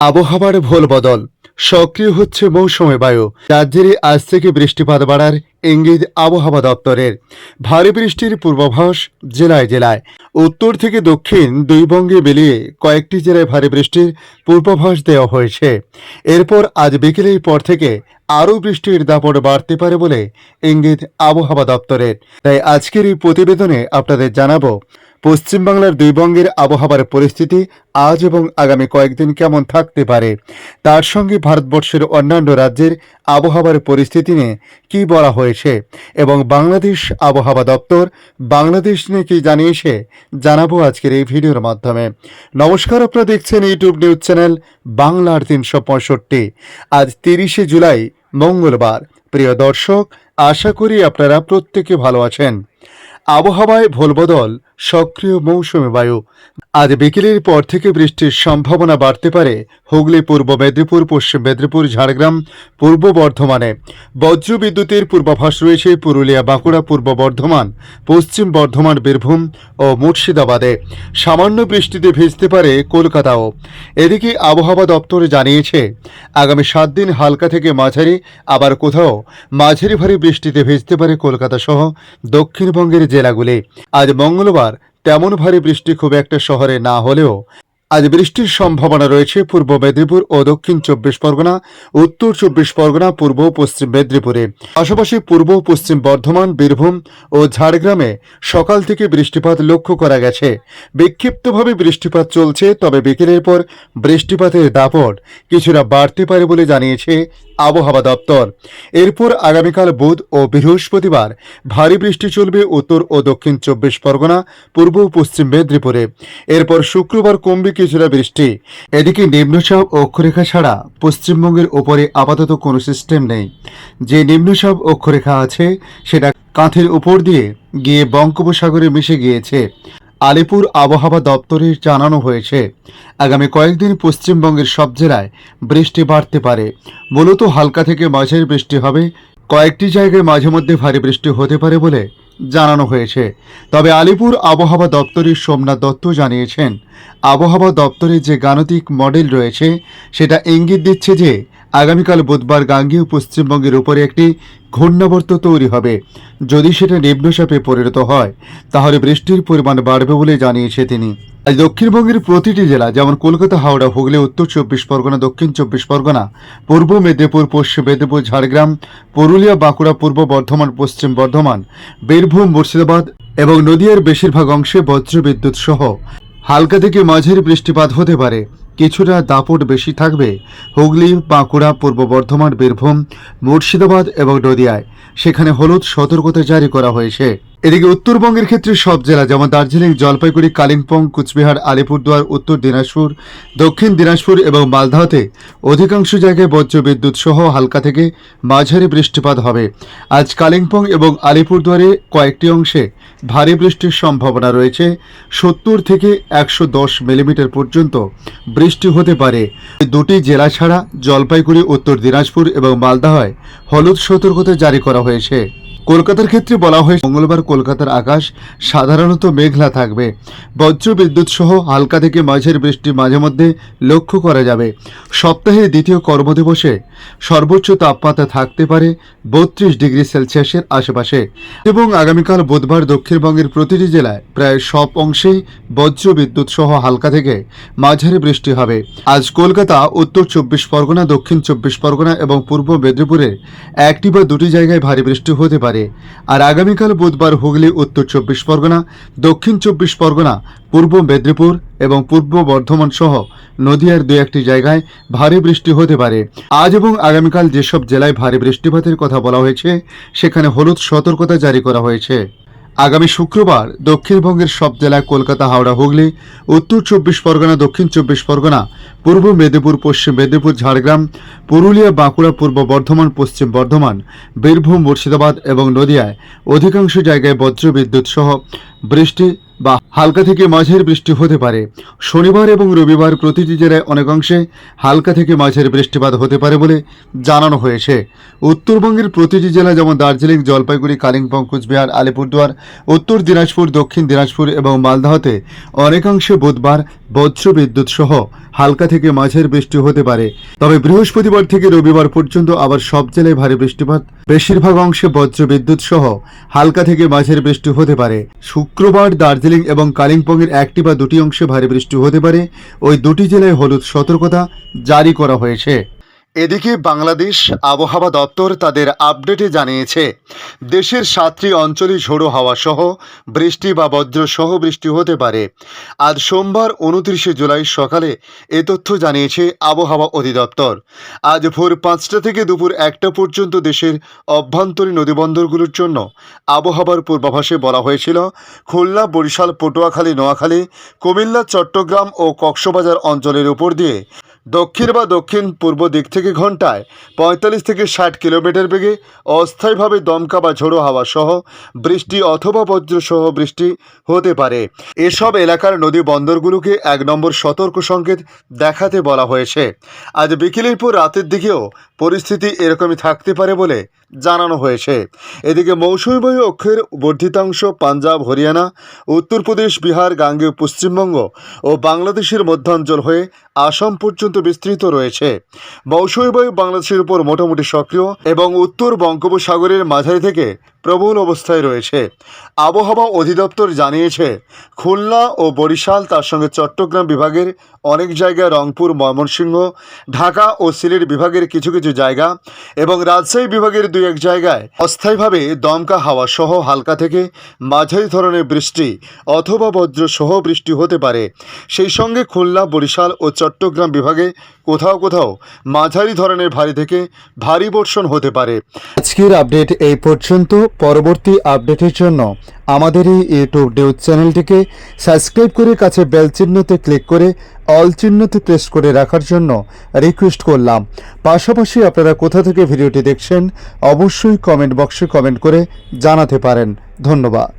আবহাওয়ার ভোল বদল সক্রিয় হচ্ছে মৌসুমী বায়ু। রাজ্যের আজ থেকে বৃষ্টিপাত বাড়ার ইঙ্গিত আবহাওয়া দপ্তরের। ভারী বৃষ্টির পূর্বাভাস জেলায় জেলায়। উত্তর থেকে দক্ষিণ দুই বঙ্গে মিলিয়ে কয়েকটি জেলায় ভারী বৃষ্টির পূর্বাভাস দেওয়া হয়েছে। এরপর আজ বিকেলের পর থেকে আরও বৃষ্টির দাপট বাড়তে পারে বলে ইঙ্গিত আবহাওয়া দপ্তরের। তাই আজকের এই প্রতিবেদনে আপনাদের জানাবো পশ্চিমবাংলার দুই বঙ্গের আবহাওয়ার পরিস্থিতি আজ এবং আগামী কয়েকদিন কেমন থাকতে পারে, তার সঙ্গে ভারতবর্ষের অন্যান্য রাজ্যের আবহাওয়ার পরিস্থিতি নিয়ে কী বলা হয়েছে এবং বাংলাদেশ আবহাওয়া দপ্তর বাংলাদেশ নিয়ে কী জানিয়েছে জানাবো আজকের এই ভিডিওর মাধ্যমে। নমস্কার, আপনারা দেখছেন ইউটিউব নিউজ চ্যানেল বাংলার 365। আজ 30শে জুলাই মঙ্গলবার। প্রিয় দর্শক, আশা করি আপনারা প্রত্যেকে ভালো আছেন। আবহাওয়ায় ভোলবদল, সক্রিয় মৌসুমী বায়ু। আজ বিকেলের পর থেকে বৃষ্টির সম্ভাবনা বাড়তে পারে হুগলি, পূর্ব মেদিনীপুর, পশ্চিম মেদিনীপুর, ঝাড়গ্রাম, পূর্ব বর্ধমানে। বজ্র বিদ্যুতের পূর্বাভাস রয়েছে পুরুলিয়া, বাঁকুড়া, পূর্ব বর্ধমান, পশ্চিম বর্ধমান, বীরভূম ও মুর্শিদাবাদে। সামান্য বৃষ্টিতে ভিজতে পারে কলকাতাও। এদিকে আবহাওয়া দপ্তর জানিয়েছে আগামী 7 দিন হালকা থেকে মাঝারি, আবার কোথাও মাঝারি ভারী বৃষ্টিতে ভিজতে পারে কলকাতা সহ দক্ষিণবঙ্গের জেলাগুলি। আজ মঙ্গলবার তেমন ভারী বৃষ্টি খুব একটা শহরে না হলেও আজ বৃষ্টির সম্ভাবনা রয়েছে পূর্ব মেদিনীপুর ও দক্ষিণ 24 পরগনা, উত্তর 24 পরগনা, পূর্ব পশ্চিম মেদিনীপুরে। পাশাপাশি পূর্ব পশ্চিম বর্ধমান, বীরভূম ও ঝাড়গ্রামে সকাল থেকে বৃষ্টিপাত লক্ষ্য করা গেছে। বিক্ষিপ্তভাবে বৃষ্টিপাত চলছে, তবে বিকেলের পর বৃষ্টিপাতের দাপট কিছুটা বাড়তে পারে বলে জানিয়েছে আবহাওয়া দপ্তর। এরপর আগামীকাল বুধ ও বৃহস্পতিবার ভারী বৃষ্টি চলবে উত্তর ও দক্ষিণ 24 পরগনা, পূর্ব ও পশ্চিম মেদিনীপুরে। এরপর শুক্রবার কমবে কিছুটা বৃষ্টি। এদিকে নিম্নচাপ অক্ষরেখা ছাড়া পশ্চিমবঙ্গের ওপরে আপাতত কোনো সিস্টেম নেই। যে নিম্নচাপ অক্ষরেখা আছে সেটা কাঁথের উপর দিয়ে গিয়ে বঙ্গোপসাগরে মিশে গিয়েছে। আলিপুর আবহাওয়া দপ্তরে জানানো হয়েছে আগামী কয়েকদিন পশ্চিমবঙ্গের সব জেলায় বৃষ্টি বাড়তে পারে। মূলত হালকা থেকে মাঝারি বৃষ্টি হবে, কয়েকটি জায়গায় মাঝে মধ্যে ভারী বৃষ্টি হতে পারে বলে জানানো হয়েছে। তবে আলিপুর আবহাওয়া দপ্তরের সোমনাথ দত্ত জানিয়েছেন আবহাওয়া দপ্তরের যে গাণিতিক মডেল রয়েছে সেটা ইঙ্গিত দিচ্ছে যে আগামীকাল বুধবার গাঙ্গেয় পশ্চিমবঙ্গের উপরে একটি ঘূর্ণাবর্ত তৈরি হবে। যদি সেটা নিম্নচাপে পরিণত হয় তাহলে বৃষ্টির পরিমাণ বাড়বে বলে জানিয়েছে তিনি। আজ দক্ষিণবঙ্গের প্রতিটি জেলা যেমন কলকাতা, হাওড়া, হুগলি, উত্তর 24 পরগনা, দক্ষিণ 24 পরগনা, পূর্ব মেদিনীপুর, পশ্চিম মেদিনীপুর, ঝাড়গ্রাম, পুরুলিয়া, বাঁকুড়া, পূর্ব বর্ধমান, পশ্চিম বর্ধমান, বীরভূম, মুর্শিদাবাদ এবং নদিয়ার বেশিরভাগ অংশে বজ্রবিদ্যুৎ সহ হালকা থেকে মাঝারি বৃষ্টিপাত হতে পারে। কিছুটা দাপট বেশি থাকবে হুগলি, বাঁকুড়া, পূর্ব বর্ধমান, বীরভূম, মুর্শিদাবাদ এবং নদিয়ায়। সেখানে হলুদ সতর্কতা জারি করা হয়েছে। এদিকে উত্তরবঙ্গের ক্ষেত্রে সব জেলা যেমন দার্জিলিং, জলপাইগুড়ি, কালিম্পং, কুচবিহার, আলিপুরদুয়ার, উত্তর দিনাজপুর, দক্ষিণ দিনাজপুর এবং মালদাতে অধিকাংশ জায়গায় বজ্রবিদ্যুৎ সহ হালকা থেকে মাঝারি বৃষ্টিপাত হবে। আজ কালিম্পং এবং আলিপুরদুয়ারে কয়েকটি অংশে ভারী বৃষ্টির সম্ভাবনা রয়েছে। 70 থেকে 110 মিলিমিটার পর্যন্ত বৃষ্টি হতে পারে। দুটি জেলা ছাড়া জলপাইগুড়ি, উত্তর দিনাজপুর এবং মালদায় হলুদ সতর্কতা জারি করা হয়েছে। কলকাতার ক্ষেত্রে বলা হয়েছে মঙ্গলবার কলকাতার আকাশ সাধারণত মেঘলা থাকবে। বজ্রবিদ্যুৎ সহ হালকা থেকে মাঝারি বৃষ্টি মাঝে মধ্যে লক্ষ্য করা যাবে। সপ্তাহের দ্বিতীয় কর্মদিবসে সর্বোচ্চ তাপমাত্রা থাকতে পারে 32 ডিগ্রি সেলসিয়াসের আশেপাশে। এবং আগামীকাল বুধবার দক্ষিণবঙ্গের প্রতিটি জেলায় প্রায় সব অংশেই বজ্রবিদ্যুৎ সহ হালকা থেকে মাঝারি বৃষ্টি হবে। আজ কলকাতা, উত্তর 24 পরগনা, দক্ষিণ 24 পরগনা এবং পূর্ব মেদিনীপুরে একটি বা দুটি জায়গায় ভারী বৃষ্টি হতে পারে। আর আগামীকাল বুধবার হুগলি, উত্তর 24 পরগনা, দক্ষিণ 24 পরগনা, পূর্ব মেদিনীপুর এবং পূর্ব বর্ধমান সহ নদিয়ার 2-1টি জায়গায় ভারী বৃষ্টি হতে পারে। আজ এবং আগামীকাল যেসব জেলায় ভারী বৃষ্টিপাতের কথা বলা হয়েছে সেখানে হলুদ সতর্কতা জারি করা হয়েছে। আগামী শুক্রবার দক্ষিণবঙ্গের সব জেলায় কলকাতা, হাওড়া, হুগলি, উত্তর 24 পরগনা, দক্ষিণ 24 পরগনা, পূর্ব মেদিনীপুর, পশ্চিম মেদিনীপুর, ঝাড়গ্রাম, পুরুলিয়া, বাঁকুড়া, পূর্ব বর্ধমান, পশ্চিম বর্ধমান, বীরভূম, মুর্শিদাবাদ এবং নদিয়ায় অধিকাংশ জায়গায় বজ্রবিদ্যুৎ সহ বৃষ্টি বা হালকা থেকে মাঝারি বৃষ্টি হতে পারে। শনিবার এবং রবিবার প্রতিটি জেলায় অনেকাংশে হালকা থেকে মাঝারি বৃষ্টিপাত হতে পারে বলে জানানো হয়েছে। উত্তরবঙ্গের প্রতিটি জেলা যেমন দার্জিলিং, জলপাইগুড়ি, কালিম্পং, কুচবিহার, আলিপুরদুয়ার, উত্তর দিনাজপুর, দক্ষিণ দিনাজপুর এবং মালদাতে অনেকাংশে বুধবার বজ্রবিদ্যুৎ সহ হালকা থেকে মাঝের বৃষ্টি হতে পারে। তবে বৃহস্পতিবার থেকে রবিবার পর্যন্ত আবার সব জেলায় ভারী বৃষ্টিপাত, বেশিরভাগ অংশে বজ্রবিদ্যুৎ সহ হালকা থেকে মাঝের বৃষ্টি হতে পারে। শুক্রবার দার্জিলিং এবং কালিম্পংয়ের একটি বা দুটি অংশে ভারী বৃষ্টি হতে পারে। ওই দুটি জেলায় হলুদ সতর্কতা জারি করা হয়েছে। এদিকে বাংলাদেশ আবহাওয়া দপ্তর তাদের আপডেটে জানিয়েছে, দেশের 7টি অঞ্চলে ঝোড়ো হাওয়া সহ বৃষ্টি বা বজ্র সহ বৃষ্টি হতে পারে। আজ সোমবার 29শে জুলাই সকালে এ তথ্য জানিয়েছে আবহাওয়া অধিদপ্তর। আজ ভোর 5টা থেকে দুপুর 1টা পর্যন্ত দেশের অভ্যন্তরীণ নদীবন্দরগুলোর জন্য আবহাওয়ার পূর্বাভাসে বলা হয়েছিল, খুলনা, বরিশাল, পটুয়াখালী, নোয়াখালী, কুমিল্লা, চট্টগ্রাম ও কক্সবাজার অঞ্চলের উপর দিয়ে দক্ষিণ বা দক্ষিণ পূর্ব দিক থেকে ঘন্টায় 45 থেকে 60 কিলোমিটার বেগে অস্থায়ীভাবে দমকা বা ঝোড়ো হাওয়া সহ বৃষ্টি অথবা বজ্র সহ বৃষ্টি হতে পারে। এসব এলাকার নদী বন্দরগুলোকে 1 নম্বর সতর্ক সংকেত দেখাতে বলা হয়েছে। আজ বিকেলের পর রাতের দিকেও পরিস্থিতি এরকমই থাকতে পারে বলে জানানো হয়েছে। এদিকে মৌসুমী বায়ু অক্ষের বর্ধিতাংশ পাঞ্জাব, হরিয়ানা, উত্তরপ্রদেশ, বিহার, গাঙ্গেয় পশ্চিমবঙ্গ ও বাংলাদেশের মধ্যাঞ্চল হয়ে আসাম পর্যন্ত বিস্তৃত রয়েছে। মৌসুমী বায়ু বাংলাদেশের উপর মোটামুটি সক্রিয় এবং উত্তর বঙ্গোপসাগরের মাঝারি থেকে প্রবল অবস্থায় রয়েছে। আবহাওয়া অধিদপ্তর জানিয়েছে, খুলনা ও বরিশাল, তার সঙ্গে চট্টগ্রাম বিভাগের অনেক জায়গায়, রংপুর, ময়মনসিংহ, ঢাকা ও সিলেট বিভাগের কিছু কিছু জায়গা এবং রাজশাহী বিভাগের 2-1 জায়গায় অস্থায়ীভাবে দমকা হাওয়া সহ হালকা থেকে মাঝারি ধরনের বৃষ্টি অথবা বজ্র সহ বৃষ্টি হতে পারে। সেই সঙ্গে খুলনা, বরিশাল ও চট্টগ্রাম বিভাগে কোথাও কোথাও মাঝারি ধরনের ভারী থেকে ভারী বর্ষণ হতে পারে। আজকের আপডেট এই পর্যন্ত। পরবর্তী আপডেটের জন্য আমাদের এই ইউটিউব নিউজ চ্যানেলটিকে সাবস্ক্রাইব করে কাছে বেল চিহ্নতে ক্লিক করে অল চিহ্নতে প্রেস করে রাখার জন্য রিকোয়েস্ট করলাম। পাশাপাশি আপনারা কোথা থেকে ভিডিওটি দেখছেন অবশ্যই কমেন্ট বক্সে কমেন্ট করে জানাতে পারেন। ধন্যবাদ।